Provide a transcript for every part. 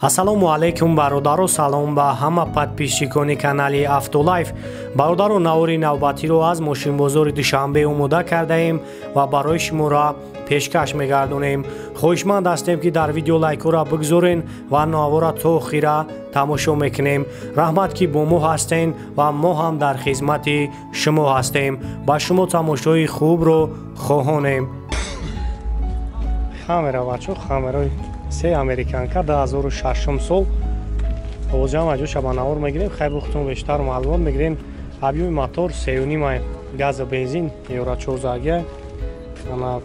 ассалому алайкум бародару, салом ба ҳама подписчикони канали Автолайф. бародару, навори навбатиро аз мошинбозори Душанбе омода кардаем ва барои шуморо пешкаш мегардонем. хоҳишманд ҳастем ки дар видео лайкора бигзорен ва навора то охира тамошо мекунем. раҳмат ки бо мо ҳастен ва мо ҳам дар хизмати шумо ҳастем. ба шумо тамошои хубро хоҳонем. хамера бачо, хамерои се американка 2006 сол. ҳозам аҷоша ба навор мегирем. хай бухтун бештар маълумот мегирем. объёми мотор 3.5 газ бензин евро 14 ана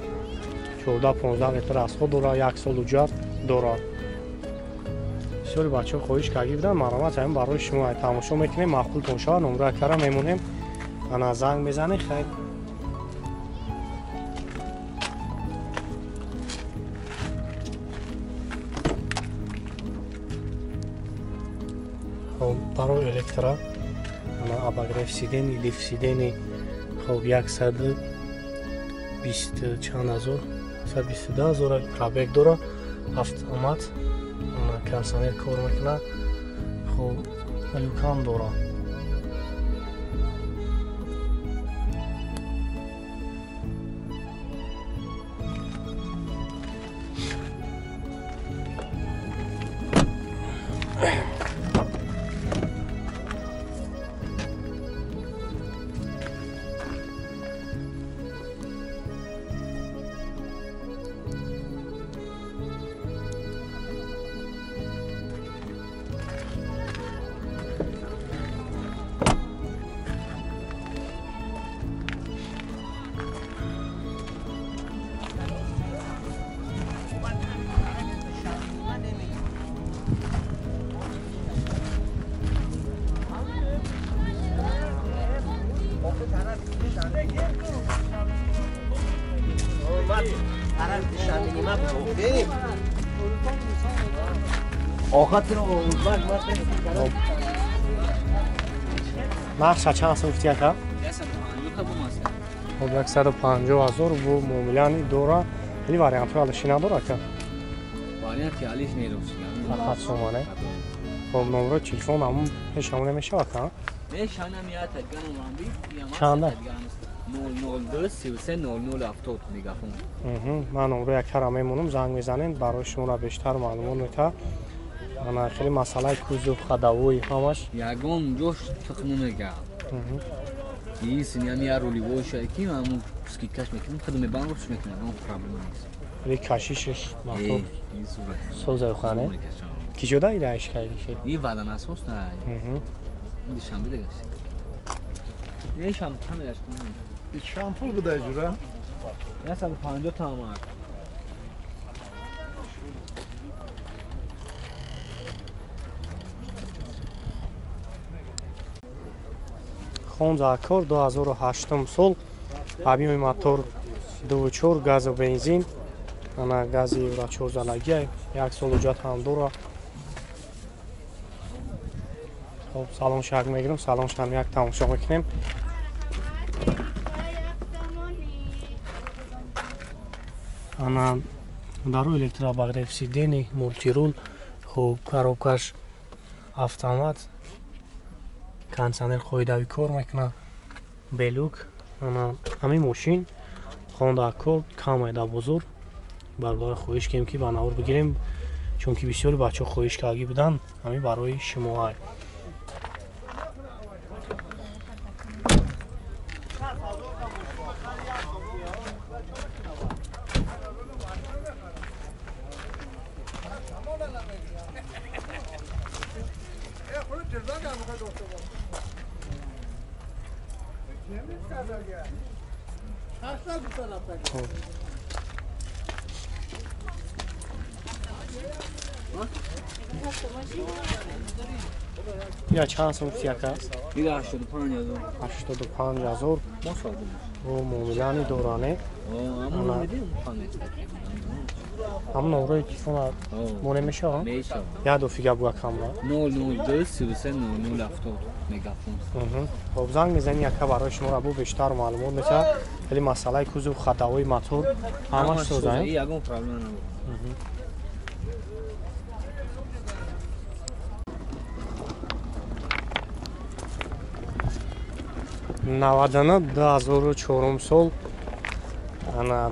14-15 литр расход дорад, 1 сол уҷрат дорад. бисёри бачаҳо хоҳиш карда буданд, маълумот ҳамин барои шумо тамошо мекунем. маъқултон шавад, номраи кара мемонем. ана занг мезанем. хай барои электро абагреф сидени, лиф сидени хоб 120 чанд ҳазор, 122 ҳазор пробег дора. автомат кондиционер кор мекуна. хоб люкам дора. нақша чанд сум гуфтӣ ака? 150 ҳазор бу муомилани дора. ин вариантҳои алиши надора ака? варианти алиш нерост. фақат сомане. хоб номерои телефон ҳамон пешамоне мешавад ка? мешавам я таган рамби я чанда? 002 33 0070 мегафон. ман номерои акара мемонам, занг мезанем, барои шуморо бештар маълумот метавад. ана хеле масъалаи кузов, ходовой ҳамаш ягон ҷош тиқ намегирад. ин синами я рулевой шайки ҳамун скидкаш мекунем, худо мебараш мекунем, он проблема нест. вале кашишеш мотор созай хане. ки шуда идаиш кайди шед? ин вадан асос на. Душанбе дегаш. ин шам камераш кунем. ин шампур буда ҷура? 150 томан. Honda-Accord 2008 сол. объёми мотор 2.4 газ бензин. ана гази евро 14 1 сол уҷрат ҳам дора. хоб салон шак мегирем, салон шам як тамошо мекунем. ана дарои электробагреф сидени, мултирул, хоб коробкаш автомат, кондиционер қоидави кор мекуна, белук. ана ҳамин мошин Honda-Accord каме да бозор. бародаро хоҳиш кардем ки ба навор бигирем, чунки бисёри бачаҳо хоҳиш карда буданд. ҳамин барои шумо. یا چند سوم سیاک است؟ دیگه 85,000. 85,000 ماشاءالله. و معاملانی دورانه. اما میدیم خانه. ҳам номерои телефона мо намешавад мешавад. як дофига бугакамба 002 33 00 70 мегафон. хоб занг мезани яка барои шумо рабу бештар маълумот метавад вале масъалаи кузов хадавои мотор ҳамаш созаем ягон проблема набуд. 2004 сол ана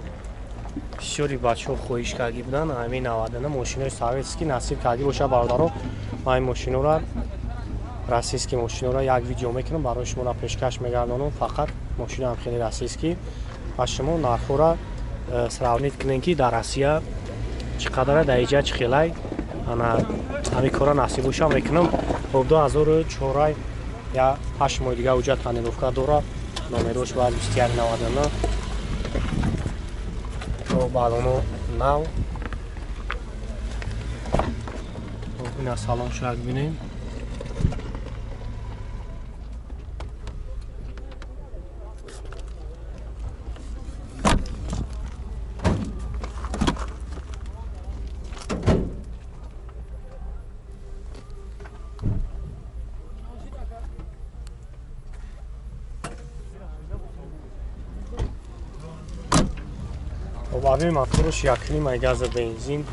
бисёри бачаҳо хоҳиш карди буданд ҳамин 99 мошинои советский насиб карди бошад бародаро ман ин мошиноро российский мошиноро як видео мекунам барои шуморо пешкаш мегардонам фақат мошинаам хеле российский ва шумо нархҳоро сравнит кунед ки дар россия чӣ қадара дар иҷа чӣ хелай ана ҳамин кора насиб бошам мекунам об 2004 я 8 моҳи дига ҳуҷҷат таниловка дора номерош баъд 2199 то балоно нав ина салоншо як бинем обаби моторош якнимай газа бензин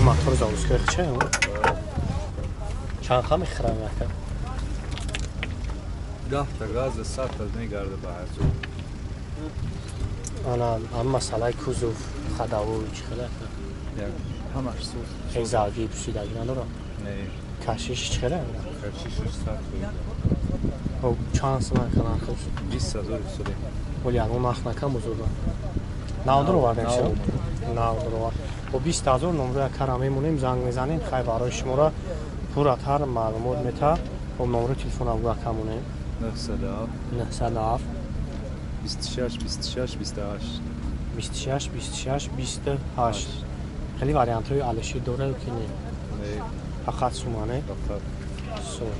мотор заводской чай чанд ха мехӯрам яка 10 та газ 100 та мегарда ба арзу ана ам масъалаи кузов хадавои чӣ хела як ҳамаш суз хезалги пусидаги надора не кашиш чӣ хела кашиш 100 хоб чанд сомон канахш 20000 суд боли ягон нах накам бузурга навдро вардемша навдро бо 20000 номро як кара мемонем занг мезанем хай барои шуморо пурратар маълумот мета бо номро телефона бугакамонем 907 26 26 28 26 26 28 хеле вариантҳои алиши дорад ки не не фақат сума не фақат сум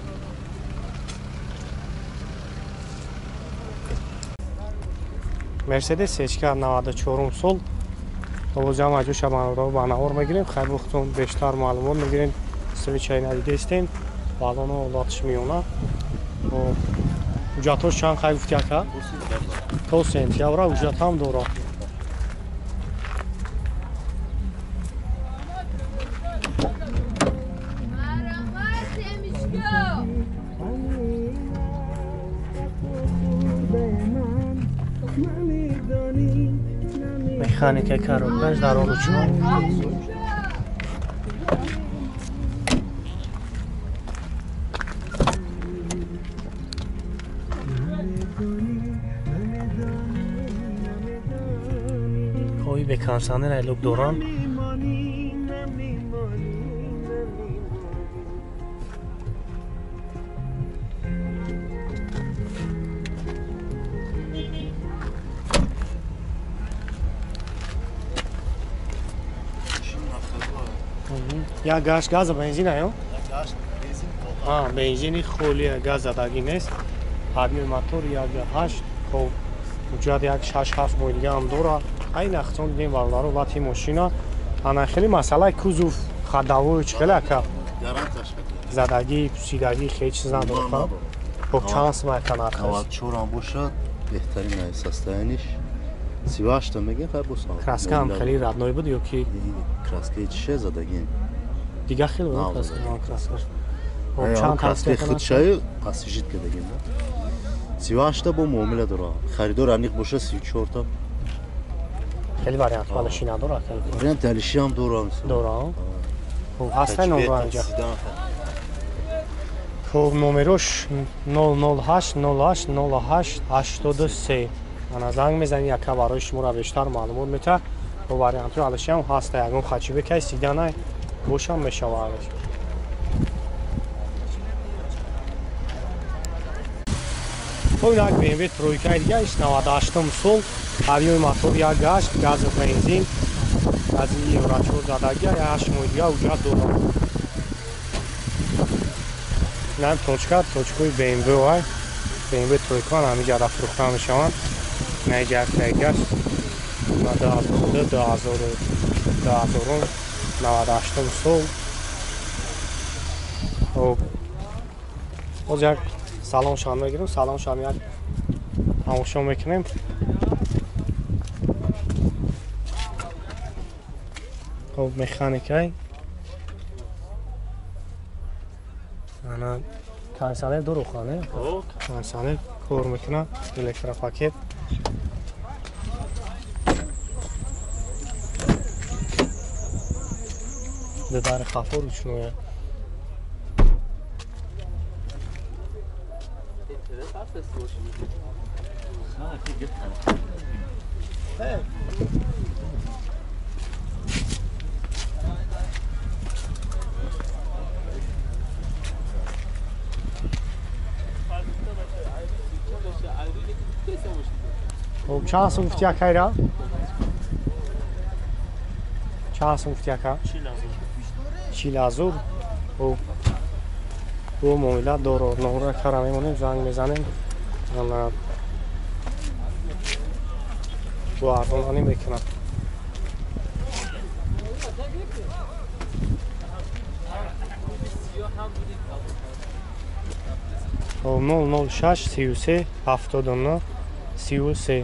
мерседес сечка 94 сол овозам аҷоша банро ба навор мегирем хай вақтон бештар маълумот мегирем свечаи надидестем балоно лотиш миёна ҳуҷҷатҳош чанд хай гуфти ака то сентябра ҳуҷҷатам дора механика коробкаш дар ҳолу чун кои бекансанер айлук доран як гаш газа бензин аё бензини холия газ задаги нест ҳабиби мотор 1.8 хоб ҳуҷҷат як 6-7 моҳи дигаам дора айн ахсон дидем варларо вақти мошина ана хеле масъалаи кузов хадавои чӣ хеле ака задаги пусидаги хеҷ чиз надорад хоб чанд сум ака нархаш 94 ам бошад беҳтарин состояниш 38 та мегем хай босам краскам хеле радной буд ё ки краска чише задагин дига хеле буд краскаш хоб чанд краска худшай паси жидка дагин 38 та бо муомила дора харидор аниқ боша 34 та хеле вариант балаши надора вариант алиши ам дора хоб ҳастай номро анҷа хоб номерош 008 08 08 83 ана занг мезани яка барои шуморо бештар маълумот мета бо вариантҳои алишиам ҳаста ягон хачибекай сиданай бошам мешавад خب یک BMW ترویکای دیگه 98 سال هویای موتور یک گشت گاز و بنزین از این یوراچور زدگی 8 مودیه اوجا دولار نم توچکوی BMW های BMW ترویکان همیجا را فروخته میشوند نیجر تیگش 98 سال خب باز یک سلامشان میگیریم سلامشان یک هموشان میکنیم خب مکانیکی انا کنسانه دو روخانه کنسانه کار میکنه الکتروپاکت دار خفا روشنوه خب چند سو گفتی اکای را؟ چند سو گفتی اکا؟ چی لازور خب او مویلت دارو نور کار میمونیم زنگ میزنیم با ارزانانی میکنم خب 006 33 79 33